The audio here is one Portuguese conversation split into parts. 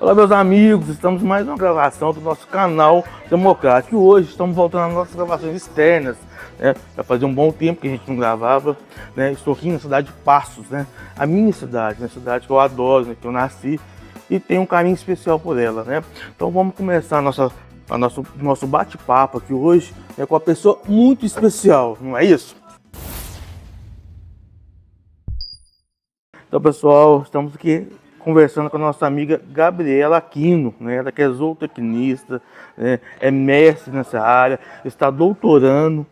Olá, meus amigos, estamos em mais uma gravação do nosso canal Democrático. E hoje estamos voltando às nossas gravações externas, né? Já fazia um bom tempo que a gente não gravava, né? Estou aqui na cidade de Passos, né? A minha cidade que eu adoro, né? Que eu nasci e tenho um carinho especial por ela, né? Então vamos começar nosso bate-papo aqui hoje, né? Com uma pessoa muito especial, não é isso? Então, pessoal, estamos aqui conversando com a nossa amiga Gabriela Aquino, né? Ela que é zootecnista, né? É mestre nessa área, está doutorando.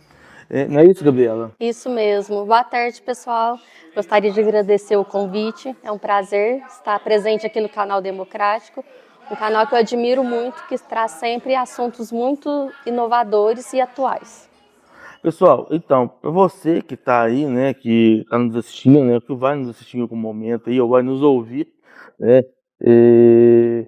Não é isso, Gabriela? Isso mesmo. Boa tarde, pessoal. Gostaria de agradecer o convite. É um prazer estar presente aqui no canal Democrático, um canal que eu admiro muito, que traz sempre assuntos muito inovadores e atuais. Pessoal, então, para você que está aí, né, que está nos assistindo, né, que vai nos assistir em algum momento aí, ou vai nos ouvir, né, é,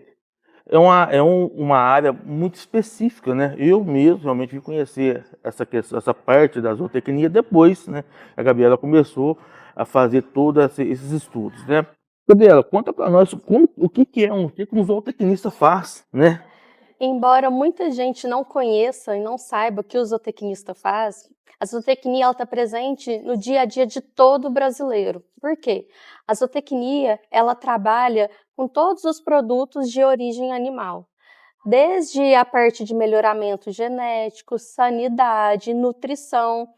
uma área muito específica, né? Eu mesmo realmente vim conhecer essa questão, essa parte da zootecnia depois, né? A Gabriela começou a fazer todos esses estudos, né? Gabriela, conta para nós o que é o que um zootecnista faz, né? Embora muita gente não conheça e não saiba o que o zootecnista faz, a zootecnia está presente no dia a dia de todo brasileiro. Por quê? A zootecnia ela trabalha com todos os produtos de origem animal, desde a parte de melhoramento genético, sanidade, nutrição,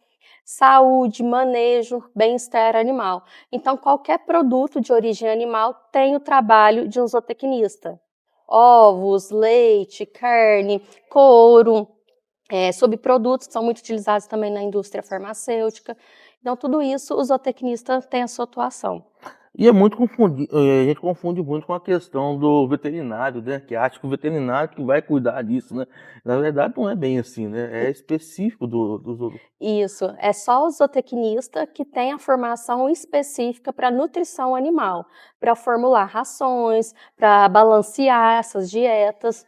saúde, manejo, bem-estar animal. Então, qualquer produto de origem animal tem o trabalho de um zootecnista. Ovos, leite, carne, couro, subprodutos que são muito utilizados também na indústria farmacêutica. Então, tudo isso o zootecnista tem a sua atuação. E é muito confundido, a gente confunde muito com a questão do veterinário, né? Que acha que o veterinário que vai cuidar disso, né? Na verdade, não é bem assim, né? É específico do. Isso, é só o zootecnista que tem a formação específica para nutrição animal, para formular rações, para balancear essas dietas.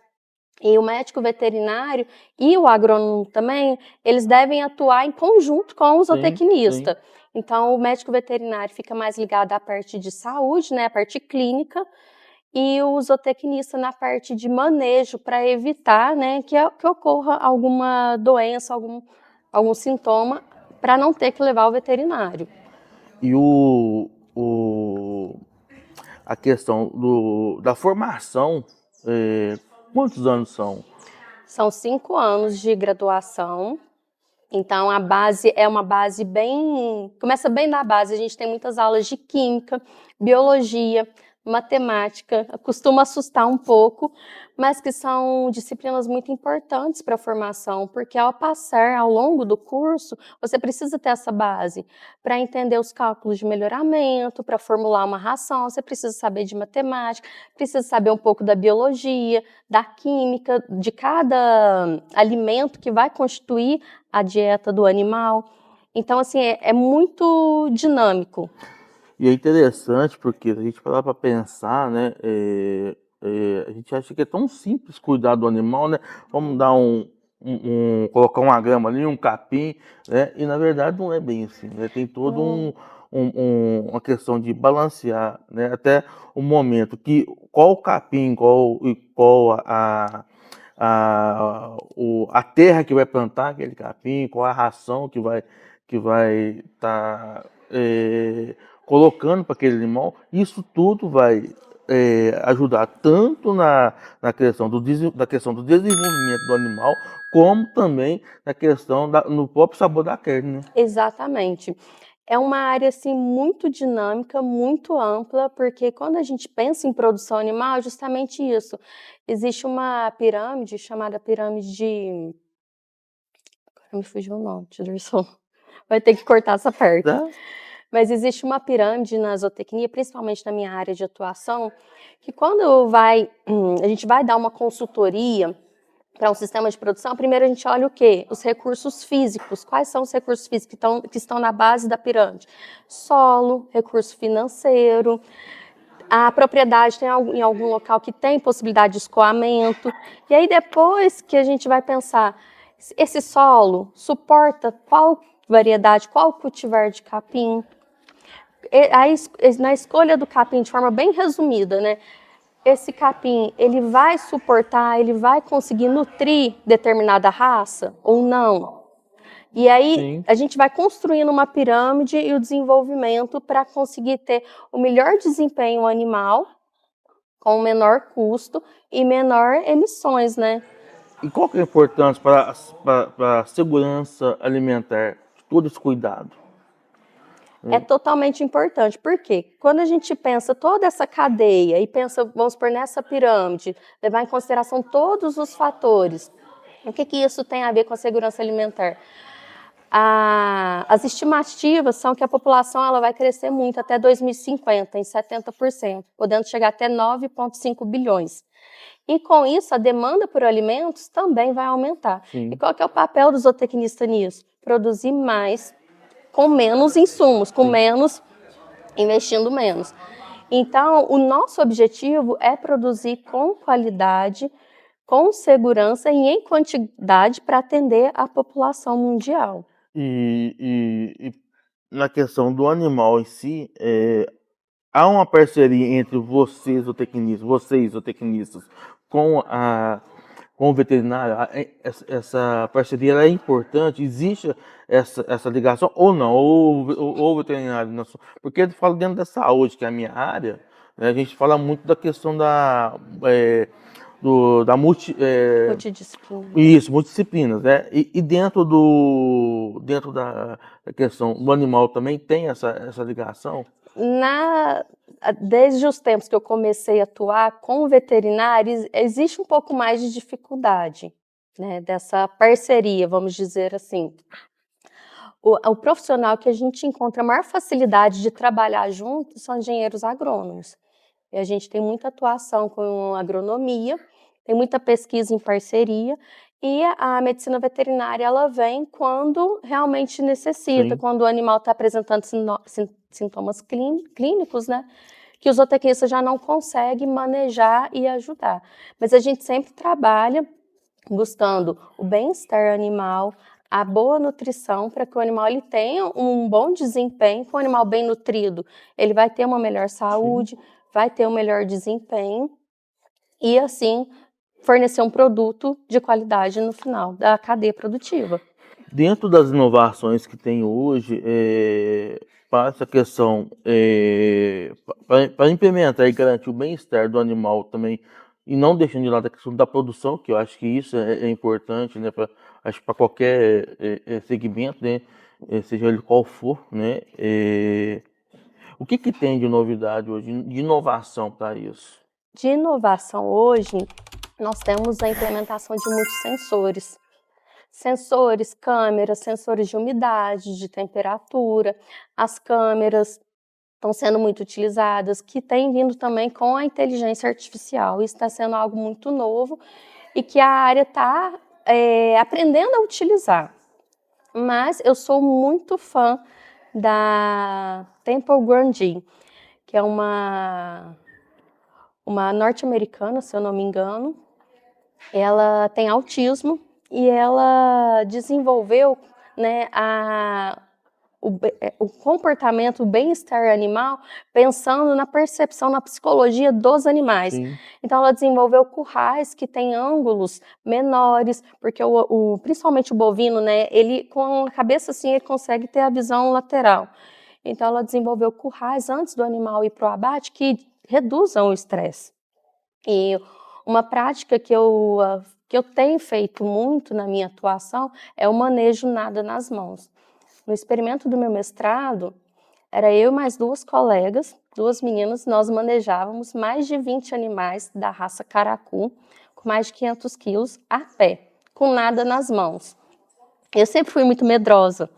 E o médico veterinário e o agrônomo também, eles devem atuar em conjunto com o Sim, sim. zootecnista. Então, o médico veterinário fica mais ligado à parte de saúde, né, a parte clínica, e o zootecnista na parte de manejo para evitar, né, que ocorra alguma doença, algum sintoma, para não ter que levar ao veterinário. E a questão da formação, quantos anos são? São 5 anos de graduação. Então, a base é uma base bem... Começa bem da base, a gente tem muitas aulas de química, biologia, matemática, costuma assustar um pouco, mas que são disciplinas muito importantes para a formação, porque ao passar ao longo do curso, você precisa ter essa base para entender os cálculos de melhoramento, para formular uma ração, você precisa saber de matemática, precisa saber um pouco da biologia, da química, de cada alimento que vai constituir a dieta do animal. Então, assim, é muito dinâmico. E é interessante porque a gente parar para pensar, né? A gente acha que é tão simples cuidar do animal, né? Vamos dar colocar uma grama ali, um capim, né? E na verdade não é bem assim, né? Tem todo uma questão de balancear, né? Até o momento que qual o capim, qual a terra que vai plantar aquele capim, qual a ração que vai estar colocando para aquele animal, isso tudo vai ajudar tanto na questão da questão do desenvolvimento do animal, como também na questão no próprio sabor da carne, né? Exatamente. É uma área assim muito dinâmica, muito ampla, porque quando a gente pensa em produção animal, é justamente isso. Existe uma pirâmide chamada pirâmide de... Agora me fugiu o nome, Tiderson. Vai ter que cortar essa parte. Tá? Mas existe uma pirâmide na zootecnia, principalmente na minha área de atuação, que quando a gente vai dar uma consultoria para um sistema de produção, primeiro a gente olha o quê? Os recursos físicos. Quais são os recursos físicos que estão na base da pirâmide? Solo, recurso financeiro, a propriedade tem em algum local que tem possibilidade de escoamento. E aí depois que a gente vai pensar, esse solo suporta qual variedade, qual cultivar de capim? Aí, na escolha do capim, de forma bem resumida, né? esse capim, ele vai suportar, ele vai conseguir nutrir determinada raça ou não? E aí Sim. a gente vai construindo uma pirâmide e o desenvolvimento para conseguir ter o melhor desempenho animal com menor custo e menor emissões, né? E qual que é a importância para a segurança alimentar de todo esse cuidado? É totalmente importante, porque quando a gente pensa toda essa cadeia e pensa, vamos supor, nessa pirâmide, levar em consideração todos os fatores, o que isso tem a ver com a segurança alimentar? As estimativas são que a população ela vai crescer muito até 2050, em 70%, podendo chegar até 9,5 bilhões. E com isso, a demanda por alimentos também vai aumentar. Sim. E qual que é o papel do zootecnista nisso? Produzir mais com menos insumos, com menos, investindo menos. Então, o nosso objetivo é produzir com qualidade, com segurança e em quantidade para atender a população mundial. E na questão do animal em si, há uma parceria entre vocês, zootecnistas, com o veterinário? Essa parceria ela é importante? Existe essa ligação ou não? Ou o veterinário? Porque eu falo dentro da saúde, que é a minha área, né, a gente fala muito da questão da Multidisciplinar. isso, multidisciplinas, né? E dentro da questão do animal também tem essa ligação? Desde os tempos que eu comecei a atuar com veterinários, existe um pouco mais de dificuldade, né, dessa parceria, vamos dizer assim. O profissional que a gente encontra maior facilidade de trabalhar junto são engenheiros agrônomos. E a gente tem muita atuação com agronomia, tem muita pesquisa em parceria, e a medicina veterinária ela vem quando realmente necessita, Sim. quando o animal está apresentando sintomas clínicos, né? Que o zootecnista já não consegue manejar e ajudar. Mas a gente sempre trabalha buscando o bem-estar animal, a boa nutrição para que o animal ele tenha um bom desempenho. Com o animal bem nutrido, ele vai ter uma melhor saúde, vai ter um melhor desempenho e assim fornecer um produto de qualidade no final da cadeia produtiva. Dentro das inovações que tem hoje, para essa questão, para implementar e garantir o bem-estar do animal também, e não deixando de lado a questão da produção, que eu acho que isso é importante, né, acho que para qualquer segmento, né, seja ele qual for, né, o que tem de novidade hoje, de inovação para isso? De inovação hoje, nós temos a implementação de muitos sensores. Sensores, câmeras, sensores de umidade, de temperatura. As câmeras estão sendo muito utilizadas, que tem vindo também com a inteligência artificial. Isso está sendo algo muito novo e que a área está aprendendo a utilizar. Mas eu sou muito fã da Temple Grandin, que é uma norte-americana, se eu não me engano. Ela tem autismo e ela desenvolveu, né, o comportamento, o bem-estar animal, pensando na percepção, na psicologia dos animais. Sim. Então, ela desenvolveu currais que têm ângulos menores, porque principalmente o bovino, né, ele com a cabeça assim, ele consegue ter a visão lateral. Então, ela desenvolveu currais antes do animal ir para o abate que reduzam o estresse. E uma prática que eu tenho feito muito na minha atuação é o manejo nada nas mãos. No experimento do meu mestrado, era eu e mais 2 colegas, 2 meninas, nós manejávamos mais de 20 animais da raça caracu, com mais de 500 quilos, a pé, com nada nas mãos. Eu sempre fui muito medrosa,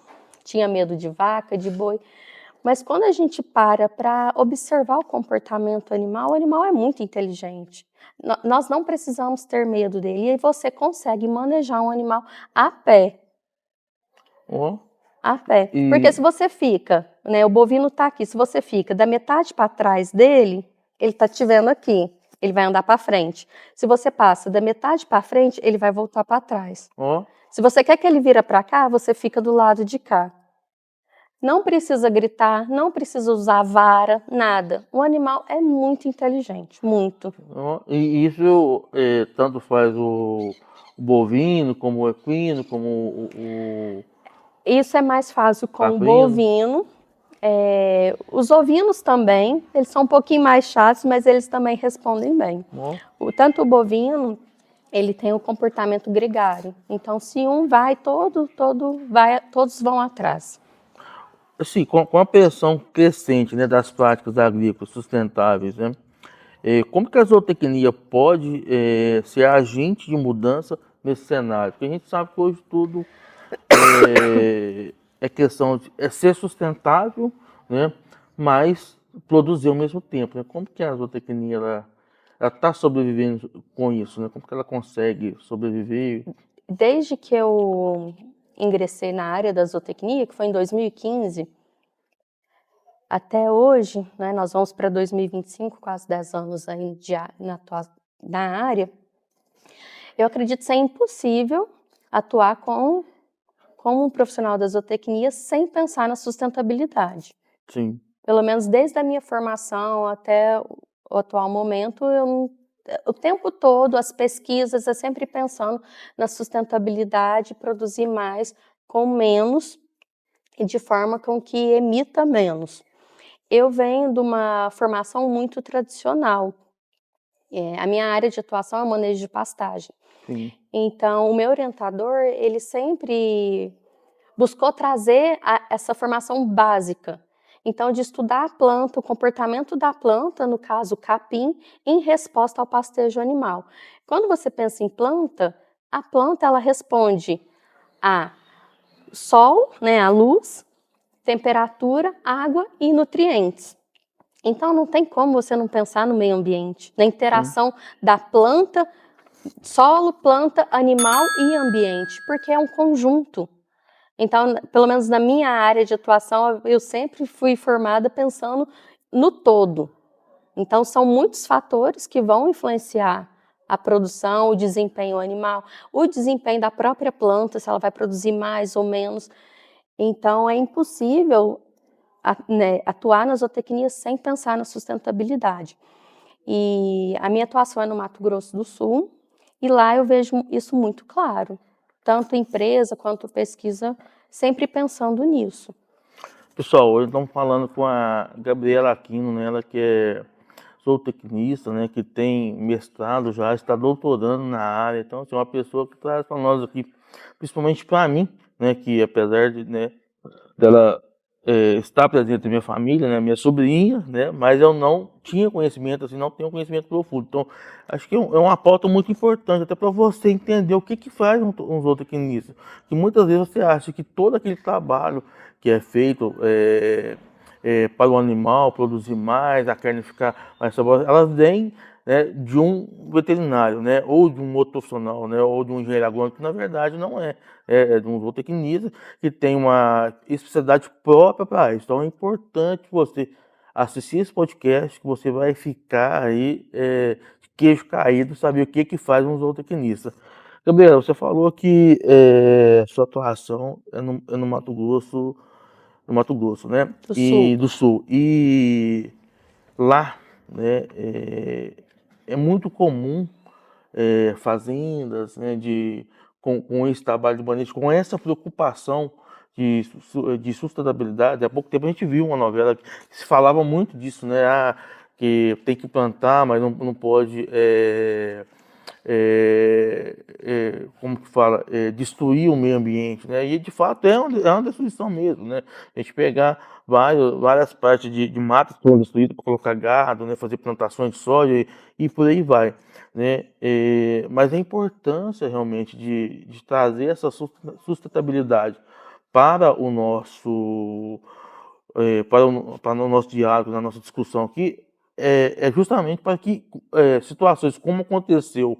tinha medo de vaca, de boi, mas quando a gente para observar o comportamento animal, o animal é muito inteligente. Nós não precisamos ter medo dele e você consegue manejar um animal a pé. A pé. Porque se você fica, né, o bovino está aqui, se você fica da metade para trás dele, ele está te vendo aqui, ele vai andar para frente. Se você passa da metade para frente, ele vai voltar para trás. Se você quer que ele vira para cá, você fica do lado de cá. Não precisa gritar, não precisa usar vara, nada. O animal é muito inteligente, muito. E isso tanto faz o bovino, como o equino, como Isso é mais fácil com o caprino. bovino. Os ovinos também, eles são um pouquinho mais chatos, mas eles também respondem bem. Tanto o bovino, ele tem um comportamento gregário. Então, se um vai, todos vão atrás. Assim, com a pressão crescente, né, das práticas agrícolas sustentáveis, né, como que a zootecnia pode ser agente de mudança nesse cenário? Porque a gente sabe que hoje tudo é questão de ser sustentável, né, mas produzir ao mesmo tempo, né? Como que a zootecnia ela está sobrevivendo com isso, né? Como que ela consegue sobreviver? Desde que eu ingressei na área da zootecnia, que foi em 2015, até hoje, né, nós vamos para 2025, quase 10 anos aí na área, eu acredito ser impossível atuar como um profissional da zootecnia sem pensar na sustentabilidade. Sim. Pelo menos desde a minha formação até o atual momento, o tempo todo, as pesquisas, é sempre pensando na sustentabilidade, produzir mais com menos e de forma com que emita menos. Eu venho de uma formação muito tradicional. A minha área de atuação é o manejo de pastagem. Sim. Então, o meu orientador, ele sempre buscou trazer essa formação básica. Então, de estudar a planta, o comportamento da planta, no caso o capim, em resposta ao pastejo animal. Quando você pensa em planta, a planta ela responde a sol, né, a luz, temperatura, água e nutrientes. Então, não tem como você não pensar no meio ambiente, na interação da planta, solo, planta, animal e ambiente, porque é um conjunto. Então, pelo menos na minha área de atuação, eu sempre fui formada pensando no todo. Então, são muitos fatores que vão influenciar a produção, o desempenho animal, o desempenho da própria planta, se ela vai produzir mais ou menos. Então, é impossível atuar na zootecnia sem pensar na sustentabilidade. E a minha atuação é no Mato Grosso do Sul, e lá eu vejo isso muito claro. Tanto empresa quanto pesquisa, sempre pensando nisso. Pessoal, hoje estamos falando com a Gabriela Aquino, né? Ela que é zootecnista, né? Que tem mestrado já, está doutorando na área. Então, assim, uma pessoa que traz para nós aqui, principalmente para mim, né? Que apesar de, né, dela estar presente na minha família, né? Minha sobrinha, né? Mas eu não tinha conhecimento, assim, não tenho conhecimento profundo. Então, acho que é uma pauta muito importante, até para você entender o que faz um zootecnista. Que muitas vezes você acha que todo aquele trabalho que é feito para o animal produzir mais, a carne ficar mais saborosa, elas vêm, né, de um veterinário, né, ou de um outro profissional, né, ou de um engenheiro agrônomo, que na verdade não é de um zootecnista que tem uma especialidade própria para isso. Então é importante você assistir esse podcast, que você vai ficar aí de queixo caído, saber o que faz um zootecnista. Gabriela, você falou que sua atuação é no Mato Grosso, né? Do Sul. E lá, né, é muito comum fazendas, né, com esse trabalho de manejo, com essa preocupação de sustentabilidade. Há pouco tempo a gente viu uma novela que se falava muito disso, né? Que tem que plantar, mas não pode como que fala, destruir o meio ambiente, né? E de fato é uma destruição mesmo, né? A gente pegar várias partes de matas que foram destruídas para colocar gado, né? Fazer plantações de soja e por aí vai, né? Mas a importância realmente de trazer essa sustentabilidade para o nosso para o nosso diálogo, na nossa discussão aqui, é justamente para que situações como aconteceu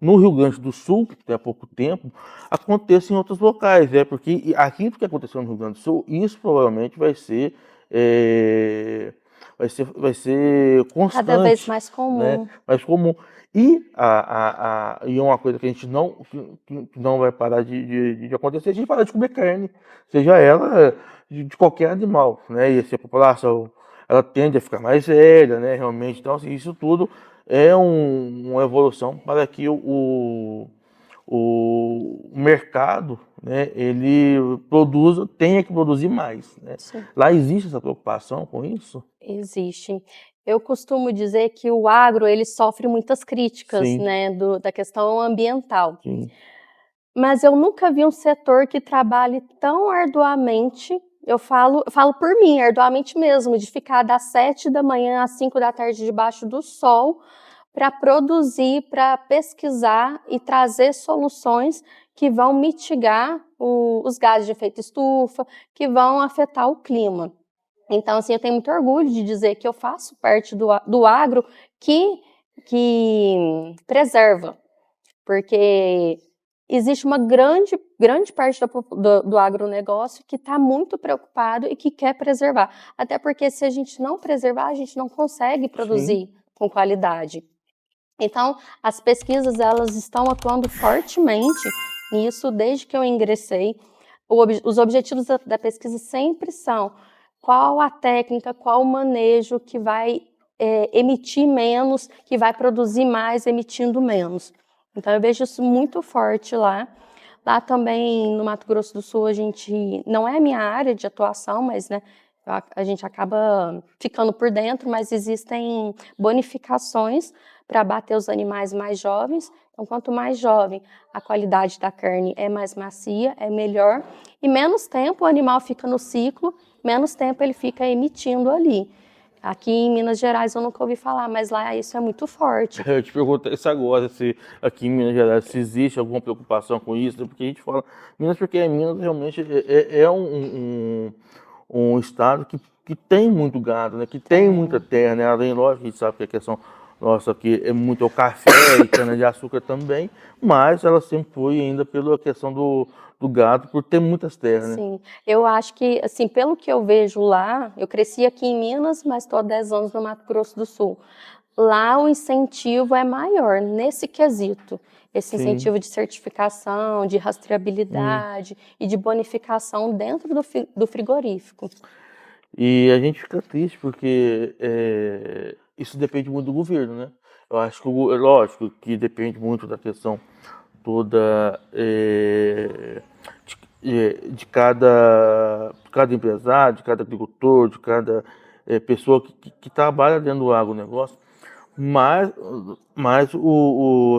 no Rio Grande do Sul, até há pouco tempo, aconteça em outros locais, porque aquilo que aconteceu no Rio Grande do Sul, isso provavelmente vai vai ser Cada vez constante, mais né? comum. Mais comum. E, e uma coisa que a gente que não vai parar de acontecer, é a gente parar de comer carne, seja ela de qualquer animal, né? E assim, a população, ela tende a ficar mais velha, né? Realmente, então assim, isso tudo é uma evolução para que o mercado, né, ele tenha que produzir mais, né? Sim. Lá existe essa preocupação com isso? Existe. Eu costumo dizer que o agro, ele sofre muitas críticas, Sim, né, da questão ambiental. sim, Mas eu nunca vi um setor que trabalhe tão arduamente, eu falo por mim, arduamente mesmo, de ficar das 7 da manhã às 5 da tarde debaixo do sol para produzir, para pesquisar e trazer soluções que vão mitigar os gases de efeito estufa, que vão afetar o clima. Então, assim, eu tenho muito orgulho de dizer que eu faço parte do agro que preserva, porque existe uma grande parte do agronegócio que está muito preocupado e que quer preservar. Até porque se a gente não preservar, a gente não consegue sim. produzir com qualidade. Então, as pesquisas, elas estão atuando fortemente nisso desde que eu ingressei. Os objetivos da pesquisa sempre são qual a técnica, qual o manejo que vai emitir menos, que vai produzir mais emitindo menos. Então, eu vejo isso muito forte lá. Lá também, no Mato Grosso do Sul, a gente, não é a minha área de atuação, mas né, a gente acaba ficando por dentro, mas existem bonificações para abater os animais mais jovens. Então, quanto mais jovem, a qualidade da carne é mais macia, é melhor, e menos tempo o animal fica no ciclo, menos tempo ele fica emitindo ali. Aqui em Minas Gerais eu nunca ouvi falar, mas lá isso é muito forte. Eu te pergunto isso agora, se aqui em Minas Gerais se existe alguma preocupação com isso, né? Porque a gente fala Minas porque Minas realmente é um estado que tem muito gado, né? Que tem muita terra, né? Além, lógico, a gente sabe que a questão nossa aqui é muito o café e cana-de-açúcar também, mas ela sempre foi ainda pela questão do gado, por ter muitas terras, né? Sim, eu acho que, assim, pelo que eu vejo lá, eu cresci aqui em Minas, mas estou há 10 anos no Mato Grosso do Sul. Lá o incentivo é maior nesse quesito. Esse Sim. incentivo de certificação, de rastreabilidade e de bonificação dentro do frigorífico. E a gente fica triste porque isso depende muito do governo, né? Eu acho que, lógico, que depende muito da questão toda de cada empresário, de cada agricultor, de cada pessoa que trabalha dentro do agronegócio. Mas,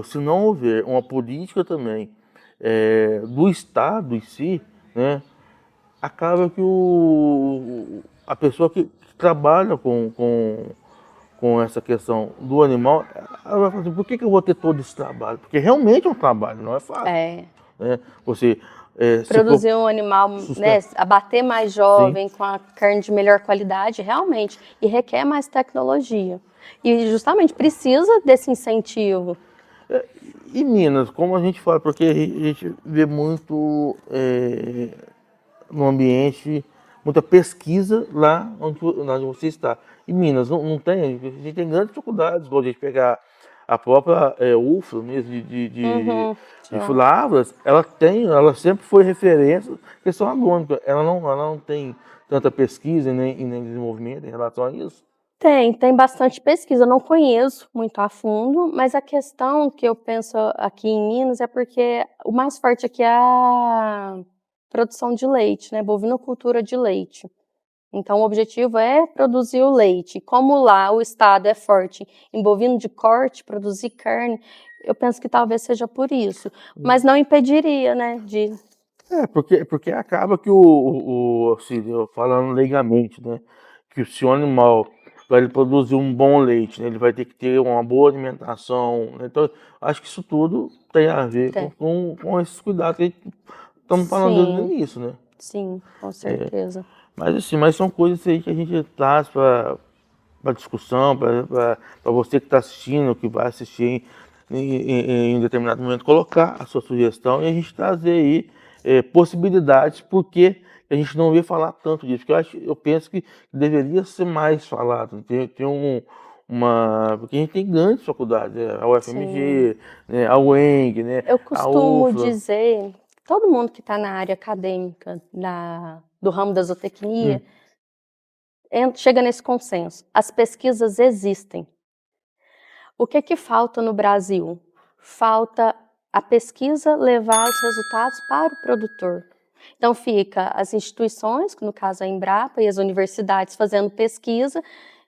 se não houver uma política também do Estado em si, né, acaba que a pessoa que trabalha com essa questão do animal, ela vai falar assim, por que eu vou ter todo esse trabalho? Porque realmente é um trabalho, não é fácil, É, né? Você produzir um animal, né, sustentar, abater mais sim. jovem, com a carne de melhor qualidade, realmente, e requer mais tecnologia. E justamente precisa desse incentivo. E Minas, como a gente fala, porque a gente vê muito no ambiente, muita pesquisa lá onde você está. Em Minas não tem, a gente tem grandes dificuldades, igual a gente pegar a própria UFLA mesmo Uhum, de já. Lavras, ela sempre foi referência questão agronômica, ela não tem tanta pesquisa e nem desenvolvimento em relação a isso. Tem bastante pesquisa. Eu não conheço muito a fundo, mas a questão que eu penso aqui em Minas é porque o mais forte aqui é a produção de leite, né? Bovinocultura de leite. Então, o objetivo é produzir o leite. Como lá o estado é forte em bovino de corte, produzir carne, eu penso que talvez seja por isso. Mas não impediria, né? Porque acaba que assim, eu falando leigamente, né, que se o animal para ele produzir um bom leite, né, ele vai ter que ter uma boa alimentação, né? Então, acho que isso tudo tem a ver Tem. com esses cuidados que estamos falando desde o Sim, início, né? sim, com certeza. Mas assim, mas são coisas aí que a gente traz para discussão, para você que está assistindo, que vai assistir em determinado momento, colocar a sua sugestão e a gente trazer aí possibilidades, porque a gente não vê falar tanto disso, porque eu penso que deveria ser mais falado, tem porque a gente tem grandes faculdades, a Sim. UFMG, né, a UENG, né, Eu a costumo UFLA. dizer, todo mundo que está na área acadêmica, do ramo da Hum. zootecnia, chega nesse consenso. As pesquisas existem. O que que falta no Brasil? Falta a pesquisa levar os resultados para o produtor. Então fica as instituições, no caso a Embrapa e as universidades fazendo pesquisa,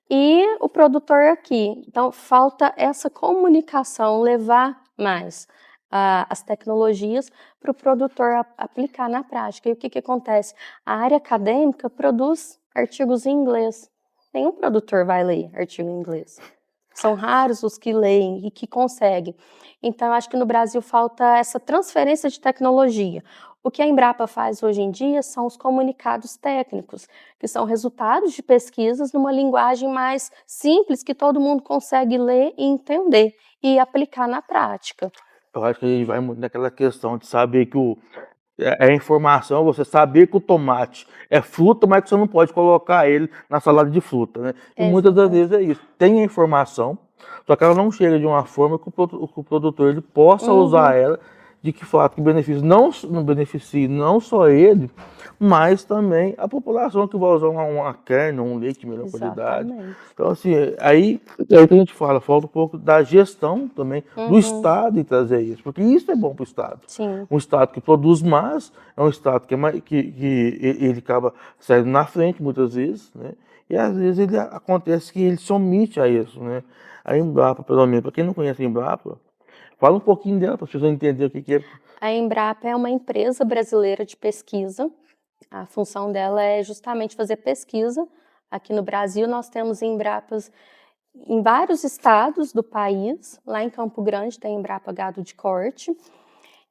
e o produtor aqui. Então falta essa comunicação, levar mais as tecnologias para o produtor aplicar na prática. E o que que acontece? A área acadêmica produz artigos em inglês. Nenhum produtor vai ler artigo em inglês. São raros os que leem e que conseguem. Então, eu acho que no Brasil falta essa transferência de tecnologia. O que a Embrapa faz hoje em dia são os comunicados técnicos, que são resultados de pesquisas numa linguagem mais simples, que todo mundo consegue ler e entender e aplicar na prática. Eu acho que a gente vai muito naquela questão de saber que é informação, você saber que o tomate é fruta, mas que você não pode colocar ele na salada de fruta, né? E muitas das Exatamente. vezes é isso. Tem a informação, só que ela não chega de uma forma que o produtor ele possa usar Uhum, ela de que fato que não beneficie não só ele, mas também a população que vai usar uma carne, um leite de melhor qualidade. exatamente. Então, assim, aí é o que a gente fala, falta um pouco da gestão também do Uhum, Estado em trazer isso, porque isso é bom para o Estado. sim. Um Estado que produz mais, é um Estado que ele acaba saindo na frente muitas vezes, né? E às vezes acontece que ele se omite a isso, né? A Embrapa, pelo menos, para quem não conhece a Embrapa, fala um pouquinho dela para as pessoas entenderem o que é. A Embrapa é uma empresa brasileira de pesquisa. A função dela é justamente fazer pesquisa. Aqui no Brasil, nós temos Embrapas em vários estados do país. Lá em Campo Grande tem Embrapa Gado de Corte.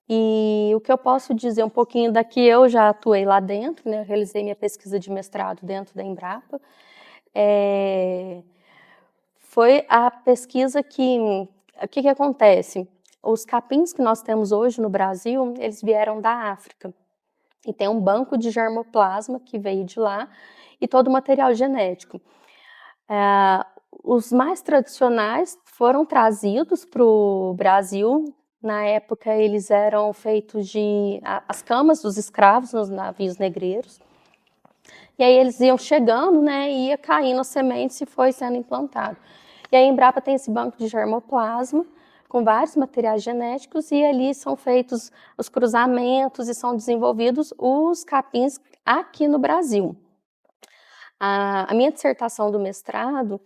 E o que eu posso dizer um pouquinho daqui, eu já atuei lá dentro, né? Eu realizei minha pesquisa de mestrado dentro da Embrapa. Foi a pesquisa que... O que que acontece? Os capins que nós temos hoje no Brasil, eles vieram da África. E tem um banco de germoplasma que veio de lá e todo o material genético. Os mais tradicionais foram trazidos para o Brasil. Na época, eles eram feitos as camas dos escravos nos navios negreiros. E aí eles iam chegando, né, e ia caindo as sementes e foi sendo implantado. E a Embrapa tem esse banco de germoplasma com vários materiais genéticos e ali são feitos os cruzamentos e são desenvolvidos os capins aqui no Brasil. A minha dissertação do mestrado,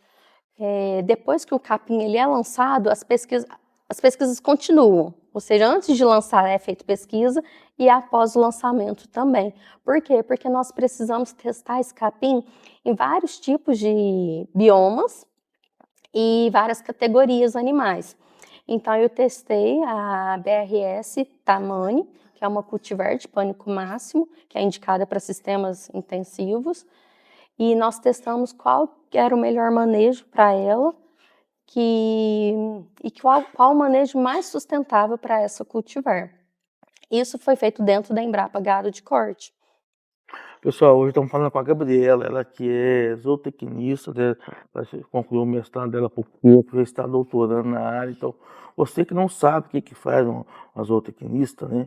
depois que o capim ele é lançado, as pesquisas continuam. Ou seja, antes de lançar é feita pesquisa e após o lançamento também. Por quê? Porque nós precisamos testar esse capim em vários tipos de biomas e várias categorias animais. Então, eu testei a BRS Tamani, que é uma cultivar de pânico máximo, que é indicada para sistemas intensivos, e nós testamos qual era o melhor manejo para ela e qual o manejo mais sustentável para essa cultivar. Isso foi feito dentro da Embrapa Gado de Corte. Pessoal, hoje estamos falando com a Gabriela, ela que é zootecnista, né? Ela concluiu o mestrado dela por pouco, já está doutorando na área. Então, você que não sabe o que faz uma zootecnista, né?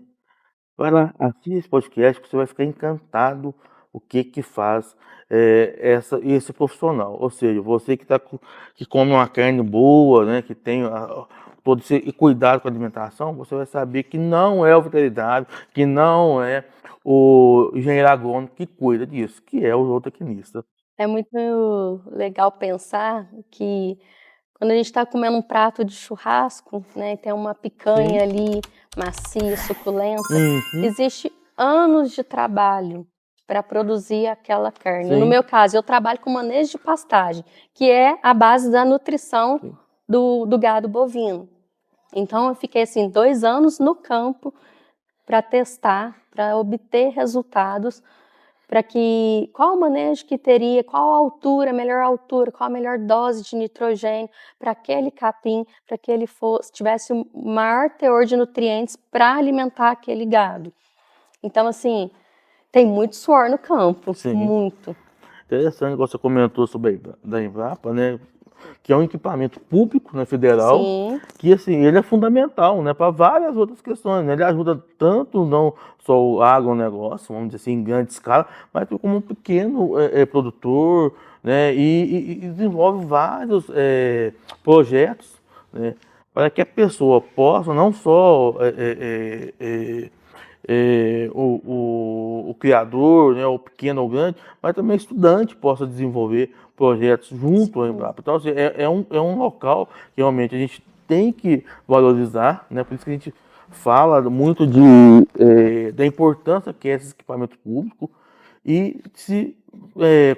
Vai lá, assista esse podcast, que você vai ficar encantado o que faz esse profissional. Ou seja, você que come uma carne boa, né, que tem todo esse cuidado com a alimentação, você vai saber que não é o veterinário, que não é o engenheiro agrônomo que cuida disso, que é o zootecnista. É muito legal pensar que quando a gente está comendo um prato de churrasco, né, tem uma Sim. picanha ali macia, suculenta, Uhum. existe anos de trabalho para produzir aquela carne. No Sim. meu caso, eu trabalho com manejo de pastagem, que é a base da nutrição Sim. do gado bovino. Então, eu fiquei assim 2 anos no campo para testar, para obter resultados, para que qual o manejo que teria, qual a altura, a melhor altura, qual a melhor dose de nitrogênio para aquele capim, para que ele tivesse o maior teor de nutrientes para alimentar aquele gado. Então, assim, tem muito suor no campo, Sim. muito. Interessante, igual você comentou sobre da Embrapa, né? Que é um equipamento público, né, federal, Sim, que assim, ele é fundamental, né, para várias outras questões, né? Ele ajuda tanto não só o agronegócio, vamos dizer assim, em grande escala, mas como um pequeno produtor, né, e desenvolve vários projetos, né, para que a pessoa possa não só o criador, né, o pequeno ou grande, mas também o estudante possa desenvolver projetos junto ao sim. Embrapa. Então, assim, é um local que realmente a gente tem que valorizar, né? Por isso que a gente fala muito da importância que é esse equipamento público e se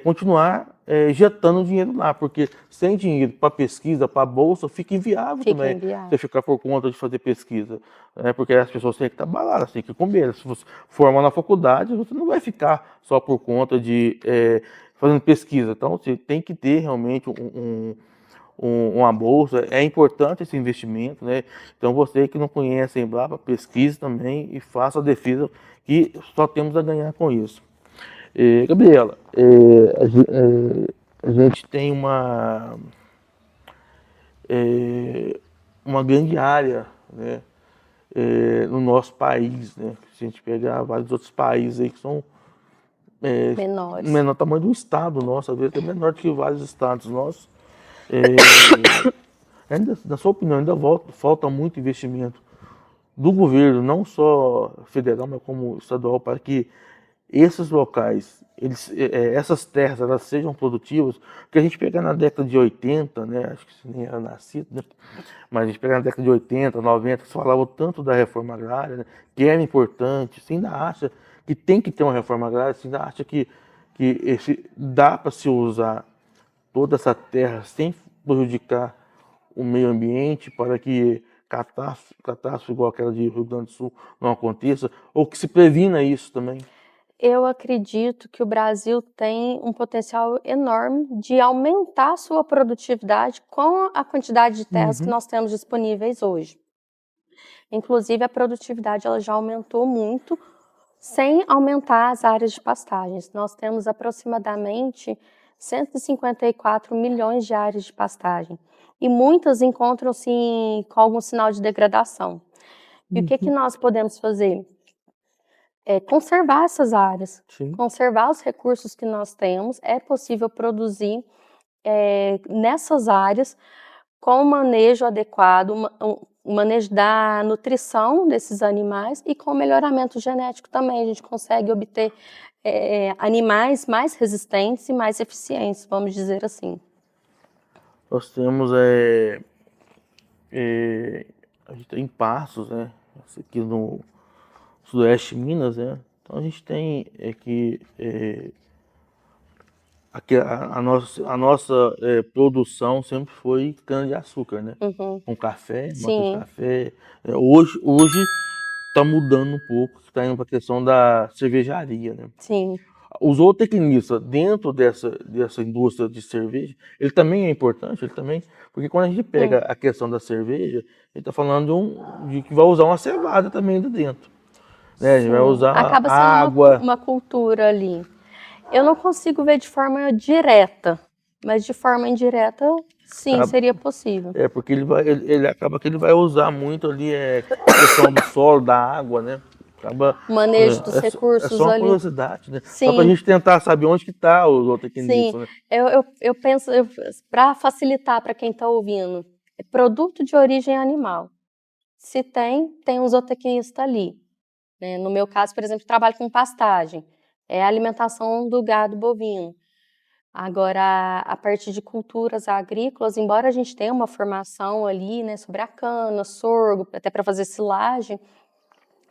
continuar injetando dinheiro lá, porque sem dinheiro para pesquisa, para bolsa, fica inviável Fica também você inviável. ficar por conta de fazer pesquisa, né? Porque as pessoas têm que trabalhar, elas têm que comer. Se você formar na faculdade, você não vai ficar só por conta de fazendo pesquisa. Então, você tem que ter realmente uma bolsa. É importante esse investimento, né? Então, você que não conhece a Embrapa, pesquise também e faça a defesa, que só temos a ganhar com isso. Gabriela, a gente tem uma grande área, né, no nosso país, né? Se a gente pegar vários outros países aí que são Menores. menor tamanho do estado nosso, às vezes é menor do que vários estados nossos. Ainda, na sua opinião, ainda falta muito investimento do governo, não só federal, mas como estadual, para que esses locais, essas terras, elas sejam produtivas. Porque a gente pegar na década de 80, né, acho que você nem era nascido, né, mas a gente pegar na década de 80, 90, se falava tanto da reforma agrária, né, que era importante, você ainda acha que tem que ter uma reforma agrária, você ainda acha que dá para se usar toda essa terra sem prejudicar o meio ambiente para que catástrofe igual aquela de Rio Grande do Sul não aconteça, ou que se previna isso também. Eu acredito que o Brasil tem um potencial enorme de aumentar a sua produtividade com a quantidade de terras que Uhum. nós temos disponíveis hoje. Inclusive, a produtividade ela já aumentou muito, sem aumentar as áreas de pastagens. Nós temos aproximadamente 154 milhões de áreas de pastagem e muitas encontram-se com algum sinal de degradação. E o que Uhum. nós podemos fazer? Conservar essas áreas, Sim. conservar os recursos que nós temos. É possível produzir nessas áreas com o manejo adequado, o manejo da nutrição desses animais e com o melhoramento genético também. A gente consegue obter animais mais resistentes e mais eficientes, vamos dizer assim. Nós temos a gente tem Passos, né? Aqui no sudoeste de Minas, né? Então a gente tem aqui a nossa produção sempre foi cana-de-açúcar, né? Uhum. Com café, manteiga de Sim, café. Hoje está mudando um pouco, está indo para a questão da cervejaria, né? sim, O zootecnista dentro dessa indústria de cerveja, ele também é importante, ele também, porque quando a gente pega sim, a questão da cerveja, ele está falando de que vai usar uma cevada também ali dentro, né? A gente vai sim. usar Acaba sendo água. uma cultura ali. Eu não consigo ver de forma direta, mas de forma indireta, sim, Acaba- seria possível. porque ele acaba que ele vai usar muito ali a questão do solo, da água, né? Acaba, O manejo dos é só recursos uma ali. curiosidade, né? Só para a Sim, gente tentar saber onde que está o sim. zootecnista, né? Eu penso, para facilitar para quem está ouvindo, é produto de origem animal. Se tem, tem um zootecnista ali, né? No meu caso, por exemplo, trabalho com pastagem, é a alimentação do gado bovino. Agora, a partir de culturas agrícolas, embora a gente tenha uma formação ali, né, sobre a cana, sorgo, até para fazer silagem,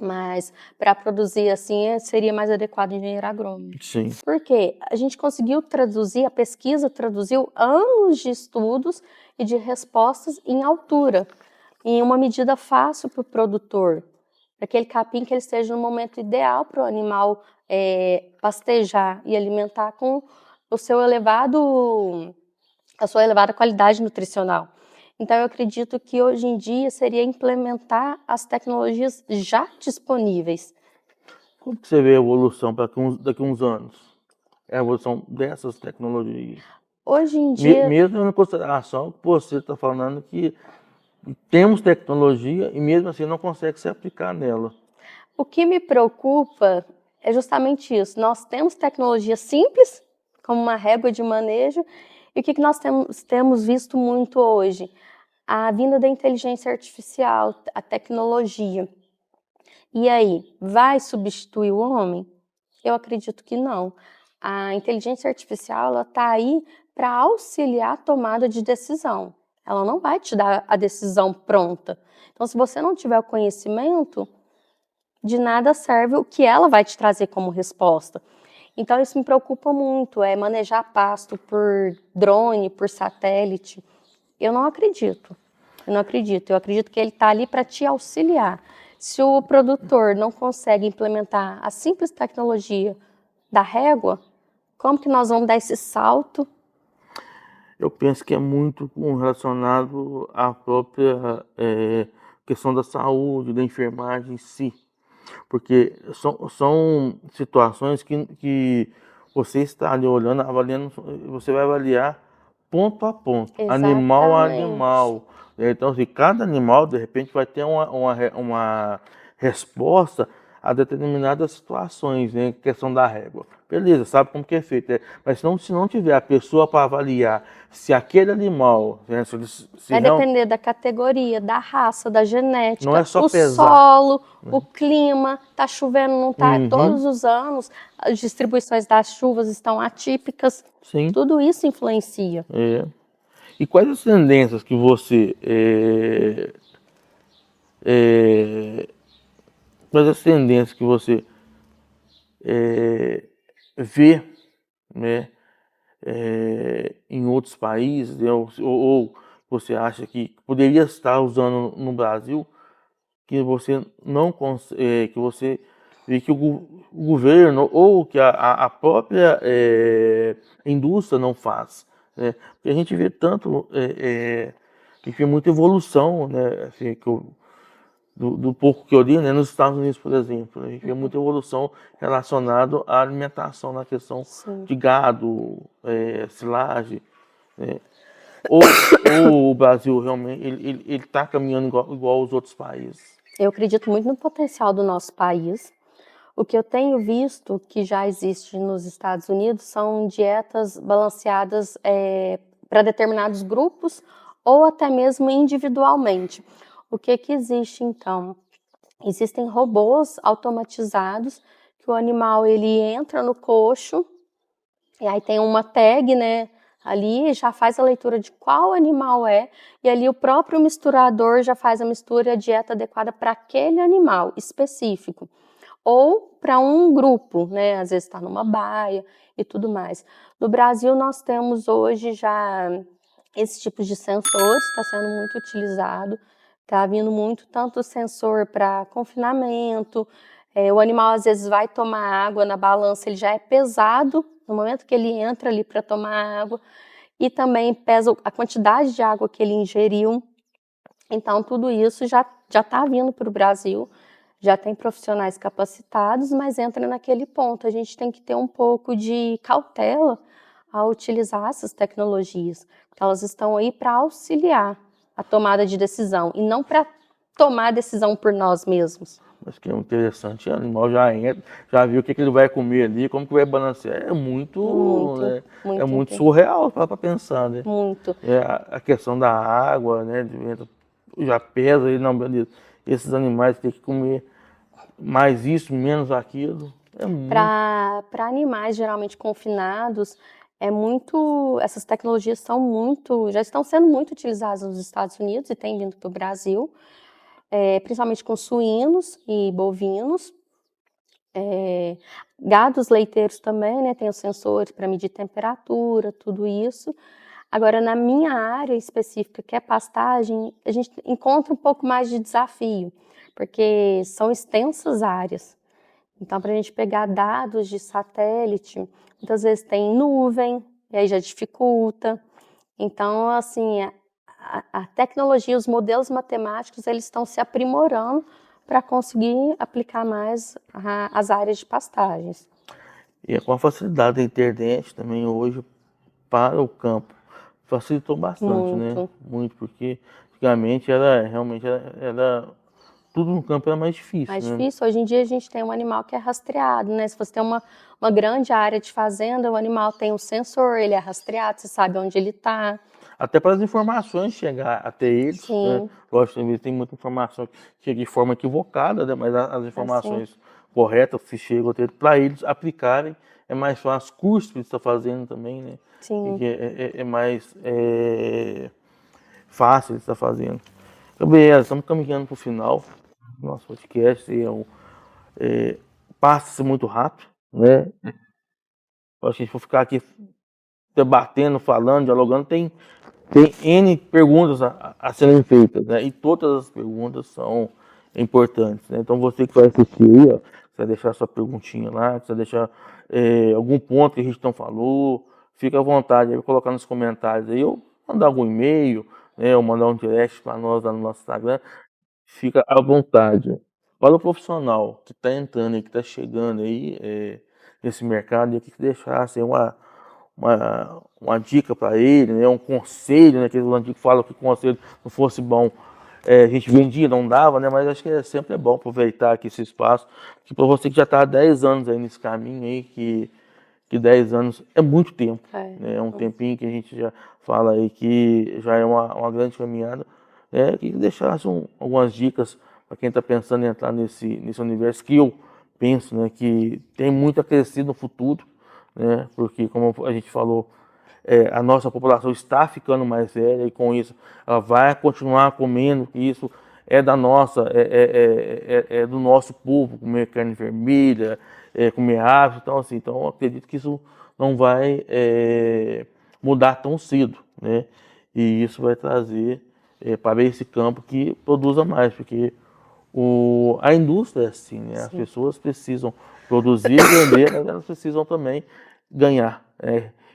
mas para produzir assim seria mais adequado engenheiro agrônomo. Sim. Por quê? A gente conseguiu traduzir, a pesquisa traduziu anos de estudos e de respostas em altura, em uma medida fácil para o produtor, para aquele capim que ele esteja no momento ideal para o animal pastejar e alimentar com o seu a sua elevada qualidade nutricional. Então, eu acredito que hoje em dia seria implementar as tecnologias já disponíveis. Como que você vê a evolução daqui a uns anos? É a evolução dessas tecnologias. Hoje em dia, Mesmo em consideração que você está falando que temos tecnologia e mesmo assim não consegue se aplicar nela. o que me preocupa é justamente isso. Nós temos tecnologia simples, como uma régua de manejo, e o que nós temos visto muito hoje? A vinda da inteligência artificial, a tecnologia. E aí, vai substituir o homem? Eu acredito que não. A inteligência artificial está aí para auxiliar a tomada de decisão. Ela não vai te dar a decisão pronta. Então, se você não tiver o conhecimento, de nada serve o que ela vai te trazer como resposta. Então, isso me preocupa muito, é manejar pasto por drone, por satélite. Eu não acredito. Eu não acredito. Eu acredito que ele está ali para te auxiliar. Se o produtor não consegue implementar a simples tecnologia da régua, como que nós vamos dar esse salto? Eu penso que é muito relacionado à própria questão da saúde, da enfermagem em si. Porque são situações que você está ali olhando, avaliando, você vai avaliar ponto a ponto, animal a Exatamente. animal. Então, assim, cada animal, de repente, vai ter uma resposta a determinadas situações, né? Questão da régua. Beleza, sabe como que é feito, né? Mas se não tiver a pessoa para avaliar se aquele animal, né, se Vai depender da categoria, da raça, da não é genética, só o pesar. solo, o clima, tá chovendo, não tá? Uhum, Todos os anos, as distribuições das chuvas estão atípicas. sim. Tudo isso influencia. É. E quais as tendências que você é, quais as tendências que você vê, né, em outros países, né, ou você acha que poderia estar usando no Brasil que você não que você vê que o governo ou que a própria indústria não faz, né? Porque a gente vê tanto que tem muita evolução, né? Assim, do pouco que eu li, né? Nos Estados Unidos, por exemplo, a gente vê muita evolução relacionada à alimentação, na questão Sim. de gado, silagem, né? Ou o Brasil realmente ele está caminhando igual os outros países. Eu acredito muito no potencial do nosso país. O que eu tenho visto que já existe nos Estados Unidos são dietas balanceadas para determinados grupos ou até mesmo individualmente. O que existe então? Existem robôs automatizados que o animal ele entra no coxo e aí tem uma tag, né? Ali já faz a leitura de qual animal é, e ali o próprio misturador já faz a mistura e a dieta adequada para aquele animal específico. Ou para um grupo, né? Às vezes está numa baia e tudo mais. No Brasil, nós temos hoje já esse tipo de sensores, está sendo muito utilizado, está vindo muito tanto sensor para confinamento, o animal às vezes vai tomar água na balança, ele já é pesado no momento que ele entra ali para tomar água, e também pesa a quantidade de água que ele ingeriu. Então, tudo isso já está vindo para o Brasil, já tem profissionais capacitados, mas entra naquele ponto. A gente tem que ter um pouco de cautela ao utilizar essas tecnologias, porque elas estão aí para auxiliar a tomada de decisão e não para tomar a decisão por nós mesmos. Acho que é interessante, o animal já entra, já viu o que ele vai comer ali, como que vai balancear. É muito, Muito, né, é muito, muito surreal para pensar, né? muito. A questão da água, né? Já pesa aí, não, beleza. Esses animais têm que comer mais isso, menos aquilo. É muito. Para animais geralmente confinados, essas tecnologias já estão sendo muito utilizadas nos Estados Unidos e têm vindo para o Brasil, principalmente com suínos e bovinos. Gados leiteiros também, né? Tem os sensores para medir temperatura, tudo isso. Agora, na minha área específica, que é pastagem, a gente encontra um pouco mais de desafio, porque são extensas áreas. Então, para a gente pegar dados de satélite, muitas vezes tem nuvem, e aí já dificulta. Então, assim, a tecnologia, os modelos matemáticos, eles estão se aprimorando para conseguir aplicar mais as áreas de pastagens. E com a facilidade da internet também hoje para o campo facilitou bastante, né? Muito. Muito, porque antigamente era realmente era tudo no campo era mais difícil, Mais né? difícil. Hoje em dia a gente tem um animal que é rastreado, né? Se você tem uma grande área de fazenda, o animal tem um sensor, ele é rastreado, você sabe onde ele está. Até para as informações chegar até eles, né? Sim, Lógico, que tem muita informação que chega de forma equivocada, né? Mas as assim, informações corretas que chegam até para eles aplicarem é mais fácil. Curso que eles estão fazendo também, né? sim. Que é mais fácil eles estar fazendo. Gabriela, estamos caminhando para o final do nosso podcast. Passa-se muito rápido, né? Acho que a gente for ficar aqui debatendo, falando, dialogando, tem N perguntas a serem feitas, né? E todas as perguntas são importantes, né? Então você que vai assistir aí, ó, você vai deixar sua perguntinha lá, você vai deixar algum ponto que a gente não falou, fica à vontade, aí vai colocar nos comentários aí, ou mandar algum e-mail, né? Ou mandar um direct para nós lá no nosso Instagram, fica à vontade. Para o profissional que está entrando e que está chegando aí nesse mercado, eu queria que deixasse uma dica para ele, né? Um conselho, né? Que o antigo fala que o conselho não fosse bom, a gente vendia, não dava, né? Mas acho que sempre é bom aproveitar aqui esse espaço, que para você que já está há 10 anos aí nesse caminho aí, que 10 anos é muito tempo, né? É um tempinho que a gente já fala aí que já é uma grande caminhada, né? Que deixasse algumas dicas para quem está pensando em entrar nesse universo que eu penso, né? Que tem muito a crescer no futuro, né? Porque como a gente falou, a nossa população está ficando mais velha e com isso ela vai continuar comendo, que isso é da nossa, é do nosso povo, comer carne vermelha, comer aves, então assim, então eu acredito que isso não vai mudar tão cedo, né? E isso vai trazer para esse campo que produza mais, porque a indústria é assim, né? As Sim. pessoas precisam produzir e vender, mas elas precisam também ganhar.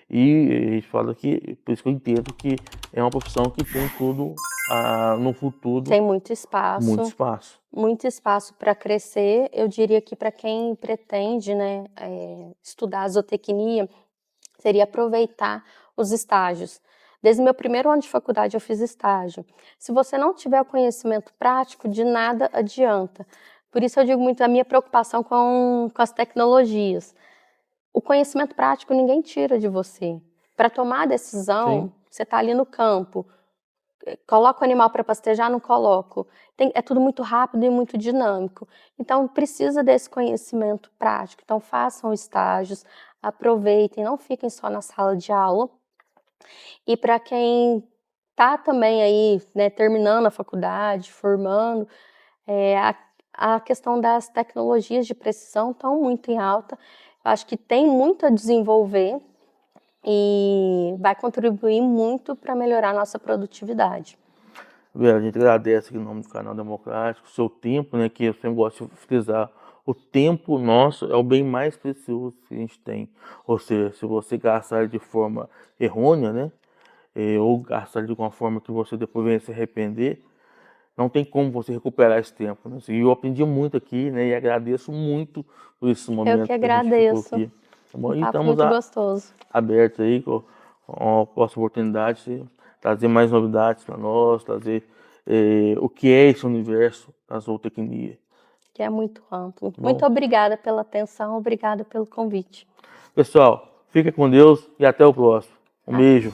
E a gente fala que, por isso que eu entendo que é uma profissão que tem tudo no futuro, Tem muito espaço. muito espaço para crescer. Eu diria que para quem pretende, né, estudar zootecnia, seria aproveitar os estágios. Desde o meu primeiro ano de faculdade eu fiz estágio. Se você não tiver o conhecimento prático, de nada adianta. Por isso eu digo muito a minha preocupação com as tecnologias. O conhecimento prático ninguém tira de você. Para tomar a decisão, Sim. você está ali no campo. Coloco o animal para pastejar? Não coloco. É tudo muito rápido e muito dinâmico. Então, precisa desse conhecimento prático. Então, façam estágios, aproveitem, não fiquem só na sala de aula. E para quem está também aí, né, terminando a faculdade, formando, a questão das tecnologias de precisão estão muito em alta. Eu acho que tem muito a desenvolver e vai contribuir muito para melhorar a nossa produtividade. A gente agradece aqui no nome do canal Democrático, o seu tempo, né, que eu sempre gosto de frisar. O tempo nosso é o bem mais precioso que a gente tem. Ou seja, se você gastar ele de forma errônea, né, ou gastar ele de uma forma que você depois venha se arrepender, não tem como você recuperar esse tempo, né? E eu aprendi muito aqui, né, e agradeço muito por esse Eu que momento que a gente ficou agradeço. aqui. Tá bom? Um E papo estamos muito gostoso. abertos aí com a próxima oportunidade de trazer mais novidades para nós, trazer o que é esse universo da zootecnia. Que é muito amplo. Tá Muito bom? obrigada pela atenção, obrigada pelo convite. Pessoal, fica com Deus e até o próximo. Um beijo.